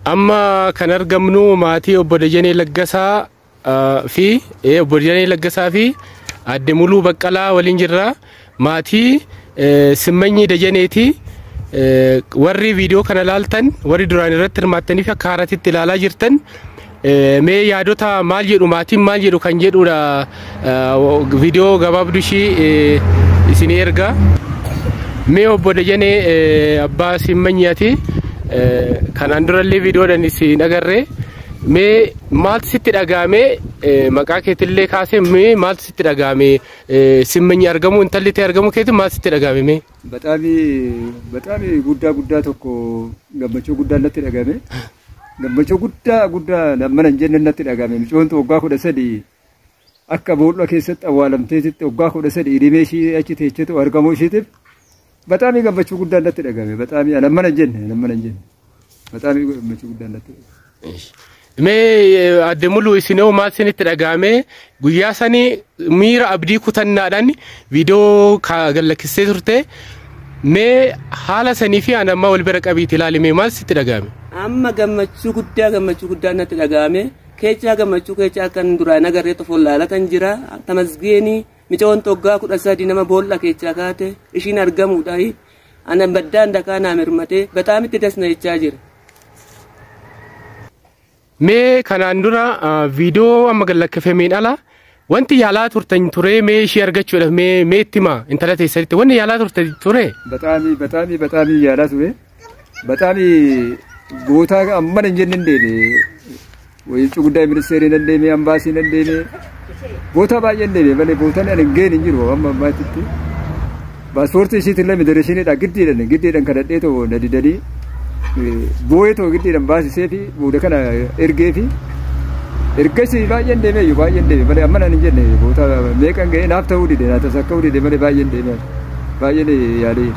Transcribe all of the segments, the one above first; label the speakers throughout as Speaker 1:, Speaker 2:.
Speaker 1: Amma kan argamnu maatii obbo Dajanee Laggasaa fi obbo Dajanee Laggasaa fi adde Muluu Baqqalaa waliin jirra. Maatii Simmanyi Dajaneeti. Warri viidiyoo kana ilaaltan warri duraan irratti hirmaattanii fi akka haaraatitti ilaalaa jirtan mee yaadota maal jedhu maatiin maal jedhu kan jedhudha. Viidiyoo gabaabduu ishii isinii erga. Mee obbo Dajanee Abbaa Simmanyiiti. Kanaan durallee viidiyoodhaan isin agarre. Mee maaltu sitti dhagahame maqaa keetillee kaasee mee maaltu sitti dhagahame Simmanyi argamu intalli ta'e argamu keetu maaltu sitti dhagahame mee?
Speaker 2: Bataami guddaa tokko gammachuu guddaa natti dhagahame. Gammachuu guddaa mana hin jenne natti dhagahame. Micoontu waggaa 13 akka boolla keessatti awwaalamteetitti waggaa 13 hidhimee ishii achi teechetu argamuu ishiitiif bataami gammachuu guddaa natti dhagahame. Bataami mana hin jenne. Bataami gammachuu guddaa natti dhagahame. Mee adde Muluu isinoo maal isinitti dhagahame guyyaa sanii miira abdii kutannaadhaan viidiyoo gallakkistee turte. Mee haala sanii fi an amma wal bira qabiiti ilaalimee maal sitti dhagahame?
Speaker 3: Amma gammachuu guddaa natti dhagahame. Keechaa gammachuu keechaa kan duraan agarree tofoon laalatan jira. Tamasgeenii micoon waggaa 13 nama boolla keechaa kaate ishiin argamuudha. Ana baddaan dakaa naa mirmate bataamitti dasna jechaa jira.
Speaker 1: Mee kanaan dura viidiyoo amma gallakkifameen ala wanti yaalaa turtan ture mee ishee argachuudhaaf mee itti himaa intala teessanitti wanti yaalaa turte ture?
Speaker 2: Bataami yaalaa ture. Bataami bootaa amma hin jenne deeme. Wayiitu guddaa ministeerii nan deeme ambaasii nan deeme. Bootaa baay'ee deeme malee bootaan ani hin geenne hin jiru amma ammaatitti. Paaspoortii ishiitillee midireeshiniidha giddiidhaan kadhadhee ta'u na didanii. Boo'ee ta'u giddiidhaan baasisee fi booda kana ergee fi ergasii baay'een deeme malee amma nan hin jenne bootaa meeqan ga'ee naaf ta'uu dide naa tasakka'uu dide malee baay'een deeme baay'een yaalee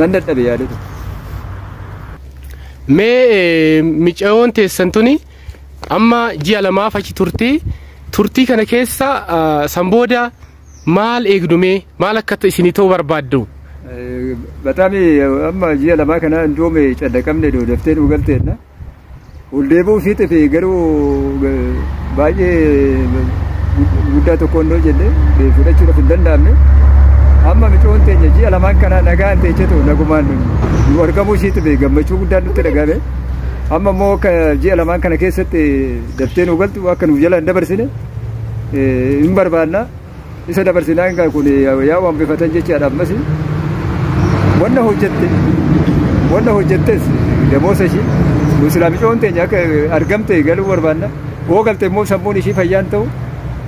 Speaker 2: nan dadhabe yaadee ta'u.
Speaker 1: Mee micoon teessan tuni amma ji'a lamaaf achi turtii kana keessa sanbooda maal eegdume maal akka isinii ta'uu barbaaddu?
Speaker 2: Bataami amma ji'a lamaa kana ndoome callaqamne daftee nu galteenna. Ol deebuu fiixee fi garuu baay'ee guddaa tokkoon noo jenne fudhachuudhaaf hin danda'amne. Amma micoon teenya ji'a lamaan kana nagaan teechetu nagumaan nu argamuu ishiitiif gammachuu guddaan nutti dhagahame. Amma immoo ji'a lamaan kana keessatti daftee nu galtu akka nu jala hin dabarsine hin barbaanna. Isa dabarsinaa hin kun yaa waanbifatan jechaadha ammas. Wanna hojjettes damoosa ishii islaamicoon teenya akka argamte galuu barbaanna. Hoo galte immoo sammuun ishii fayyaan ta'u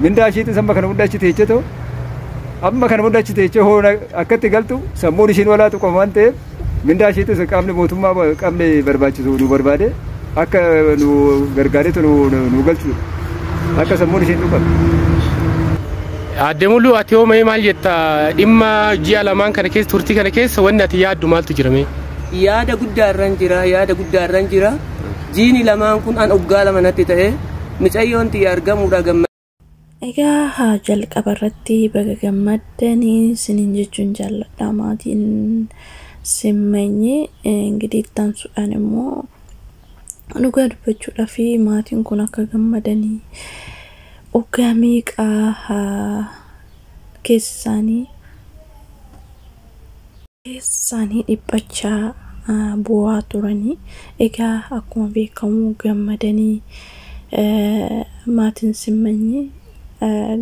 Speaker 2: mindaa ishiitis amma kana hunda achi teeche ta'u amma kana hunda achi teeche hoo akkatti galtu sammuun ishiin walaatu qoma waan ta'eef mindaa ishiitis qaamni mootummaa qaamni barbaachisu nu barbaade akka nu gargaareetu nu galchu akka sammuun ishiin dhufamu. Adde Muluu ati hoomee maal jetta dhimma ji'a lamaan kana keessa turtii kana keessa wanni ati yaaddu maaltu jirame?
Speaker 3: Yaada guddaarran jira. Jiini lamaan kun an waggaa lama natti ta'e micayyoon tiyya argamuudha gamma.
Speaker 4: Egaa haa jalqaba irratti baga gammaddanii isiniin jechuun jaalladha maatiin Simmanyi ingidihi taansuudhaan immoo dhugaa dubbachuudhaa fi maatiin kun akka gammadanii waggaa meeqaa keessaanii dhiphachaa bu'aa turanii. Egaa akkuma beekamu gammadanii maatiin Simmanyi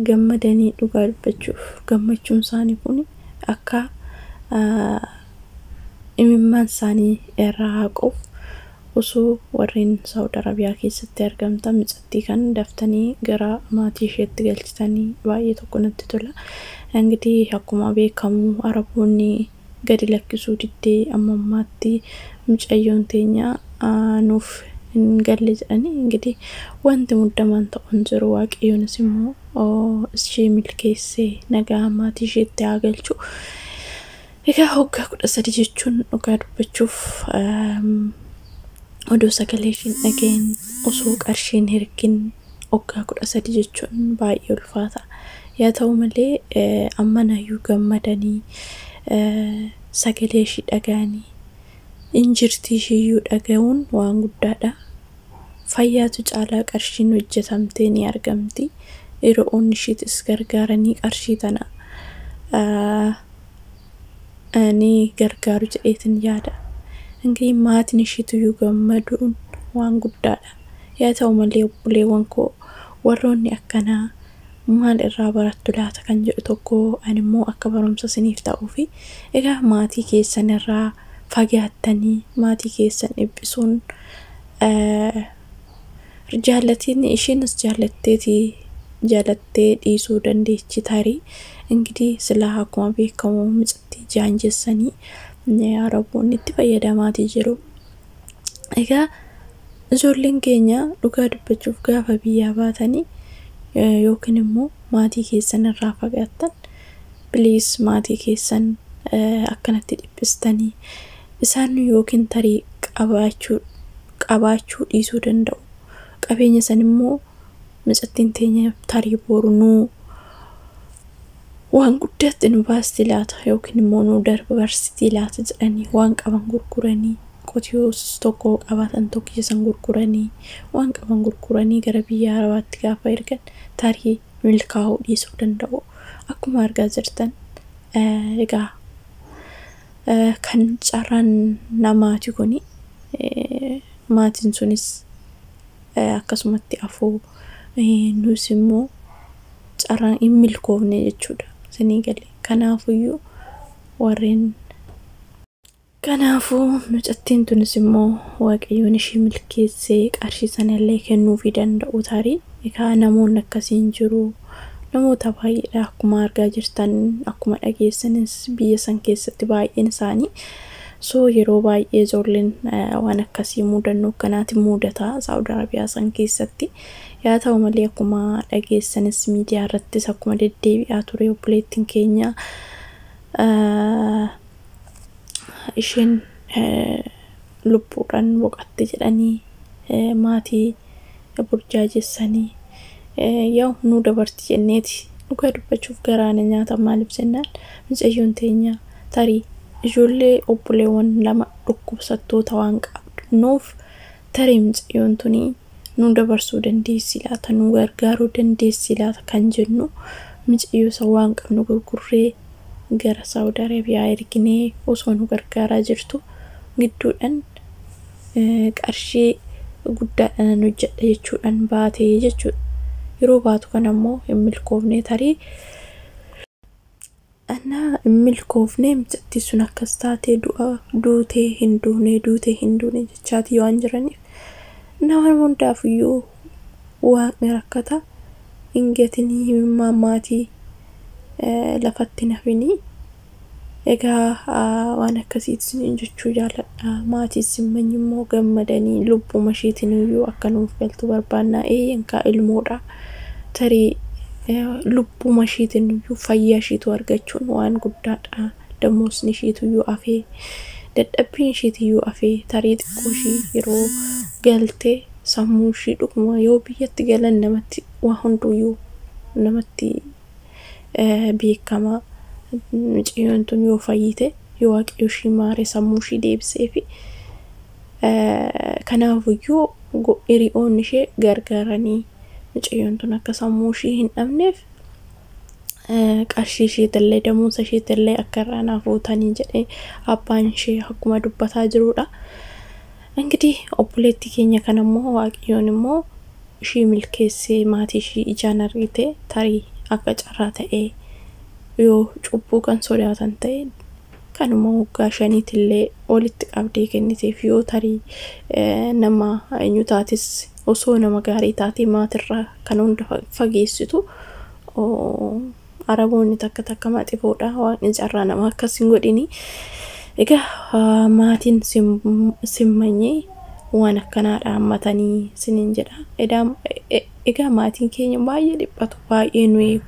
Speaker 4: gammadanii dhugaa dubbachuuf gammachuun isaanii kun akka imimmaan isaanii irraa haquuf osoo warreen Saawud Arabiyaa keessatti argamtan micattii kan daftanii gara maatii isheetti galchitanii baay'ee tokko natti tola. Ingidihi akkuma beekamu Araboonni gadi lakkisuu diddee amma ammaatti micayyoon teenya nuuf hin galle jedhanii ingidihi wanti muddamaan ta'uun jiru waaqayyoonis immoo ishee milkeessee nagaa maatii isheetti haa galchu. Egaa waggaa 13 jechuun dhugaa dubbachuuf oduu sagalee ishiin dhageen osoo qarshiin hirkin waggaa 13 jechuun baay'ee ulfaata. Yaa ta'u malee amma nayyuu gammadanii sagalee ishii dhagaanii injirtii ishiiyyuu dhaga'uun waan guddaadha. fayyaatu caalaa qarshiin hojjetamtee ni argamti. Yeroo onni ishiitis gargaaranii qarshii tana ani gargaaru jedheetin yaada. Ingi maatiin ishiitu gammaduun waan guddaadha. Yaa ta'u malee obboleewwan koo warroonni akkanaa maal irraa barattu laata kan jedhu tokko ani immoo akka barumsa isiniif ta'uu fi egaa maatii keessan irraa fagaattanii maatii keessan dhiphisuun jaallatiin ishiinis jaalattee dhiisuu dandeechi tarii. Ingidihi silaa akkuma beekamu micatti jaanjessanii Araboonni itti fayyadamaatii jiru. Egaa ijoolleen keenya dhugaa dubbachuuf gaafa biyyaa baatanii yookiin immoo maatii keessan irraa fagaattan please maatii keessan akkanatti dhiphistanii isaan yookiin tarii qabaachuu dhiisuu danda'u. Qabeenya san immoo micattiin teenya tarii borunuu waan guddaatti nu baasti laata yookiin immoo nu darbarsitii laata jedhanii waan qaban gurguranii qotiyoos tokko qabaatan tokkisan gurguranii waan qaban gurguranii gara biyya Arabaatti gaafa ergan tarii milkaa'uu dhiisuu danda'u. Akkuma argaa jirtan egaa kan carraan namaati kuni maatiin sunis akkasumatti afoo nus immoo carraan hin milkoofne jechuudha. Sanii galee kanaafuyyuu kanaafuu mucattiin tunis immoo waqayyoon ishii milkeessee qarshii sanallee kennuufii danda'u tarii. Egaa namoonni akkasiin jiru namoota baay'eedha akkuma argaa jirtan akkuma dhageessanis biyya san keessatti baay'een isaanii. So yeroo baay'ee ijoolleen waan akkasii mudannoo kanaatti mudataa Saudi Arabiyaa san keessatti. Yaa ta'u malee akkuma dhageessanis miidiyaa irrattis akkuma deddeebi'aa ture obboleettiin keenya isheen lubbuudhaan boqatte jedhanii maatii burjaajessanii yaa nu dabarti jenneeti dhugaa dubbachuuf garaana nyaata maaliif jennaan mucayyoon teenya tarii ijoollee obboleewwan lama dhukkubsattoota waan qabnuuf tarii mucayyoon tuni nu dabarsuu dandeessi laata nu gargaaruu dandeessi laata kan jennu mucayyoo san waan qabnu gurgurree gara Saudi Arabiyaa erginee osoo nu gargaaraa jirtu gidduudhaan qarshii guddaadhaan hojjedha jechuudhaan baatee jechuudha. Yeroo baatu kan ammoo hin milkoofne tarii milkoofne micatti sun akkas taatee duutee hin duune jechaati waan jiraniif nama hundaafiyyuu waaqni rakkata hin gatinii himmaa maatii lafatti nafini. Egaa waan akkasiitiin jechuu jaalladha. Maatii simmanyi immoo gammadanii lubbuma isheetiin akka nuuf galtu barbaannaa eeyyankaa ilmoodha. Tarii lubbuma isheetiin fayyaa isheetu argachuun waan guddaadha. Dammoosni isheetu afee dadhabbiin isheetu afee tarii xiqqoo ishee yeroo galtee sammuu ishee dhuguma yoo biyyatti galan namatti waa hunduyyuu namatti beekama. Mucayyoon tun yoo fayyite yoo waaqayyo ishii maare sammuu ishii deebisee fi kanaafuyyuu hiriyoonni ishee gargaaranii mucayyoon tun akka sammuu ishii hin dhabneef qarshii isheetillee damuusa isheetillee akka irraa naaf fuutanii jedhee abbaan ishee akkuma dubbataa jirudha. Ingidihi obboleettii keenya kan ammoo waaqayyoon immoo ishii milkeessee maatii ishii ijaan argite tarii akka carraa ta'ee yoo cubbuu kan sodaatan ta'e kanuma waggaa 5 illee walitti qabdee kenniteef yoo tarii nama eenyu taatis osoo nama gaarii taatee maatirraa kan hunda fageessitu Araboonni takka maaxifoodha waaqni carraa nama akkasiin godhini. Egaa maatiin simmanyee waan akkanaadha hammatanii siniin jedha. Egaa maatiin keenya baay'ee dhiphatu baay'ee nu eegu.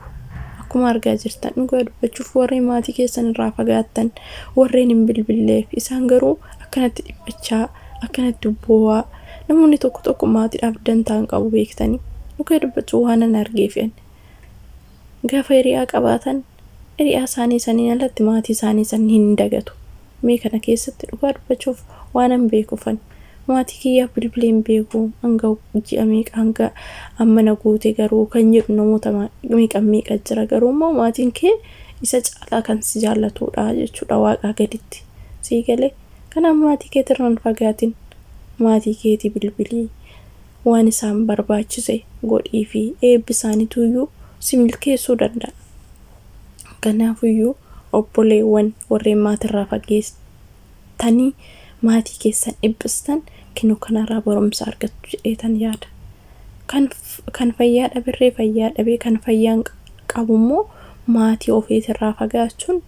Speaker 4: Akkuma argaa jirtan dhugaa dubbachuuf warreen maatii keessan irraa fagaattan warreen hin bilbilleef isaan garuu akkanatti dhiphachaa akkanatti boo'aa namoonni tokko maatiidhaaf dantaan qabu beektanii dhugaa dubbachuu waan an argeefi'an gaafa hiriyaa qabaatan hiriyaa isaanii saniin alatti maatii isaanii san hin dagatu. Mee kana keessatti dhugaa dubbachuuf waan an beekufan maatii kiyyaa bilbileen beeku hanga ji'amee hanga amma na guute garuu kan jedhu namoota meeqa jira garuu immoo maatiin kee isa caalaa kan si jaallatudha jechuudha waaqaa gaditti sii galee kanaaf maatii kee tirraan fagaatin maatii keetii bilbilii waan isaan barbaachise godhii fi eebbisaaniituyyuu si milkeessuu danda'a. Kanaafiyyuu obboleewwan warreen maatirraa fageessanii maatii keessan eebbistan kinoo kanarraa barumsa argattu jedheetan yaada. Kan fayyaa dhaberree fayyaa dhabee kan fayyaan qabummoo maatii ofiitirraa fagaachuun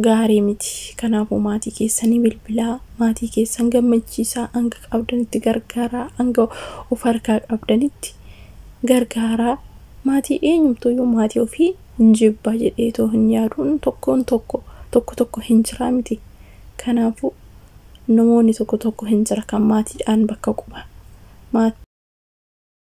Speaker 4: gaarii miti. Kanaafuu maatii keessanii bilbilaa maatii keessan gamachisaa hanga qabdanitti gargaaraa hanga of harkaa qabdanitti gargaaraa maatii eenyumtuyyuu maatii ofii hinjibbaa jedheetoo hin yaaduun tokko hin jira miti. Kanaafuu namoonni tokko hin jira kan maatiidhaan bakka quba.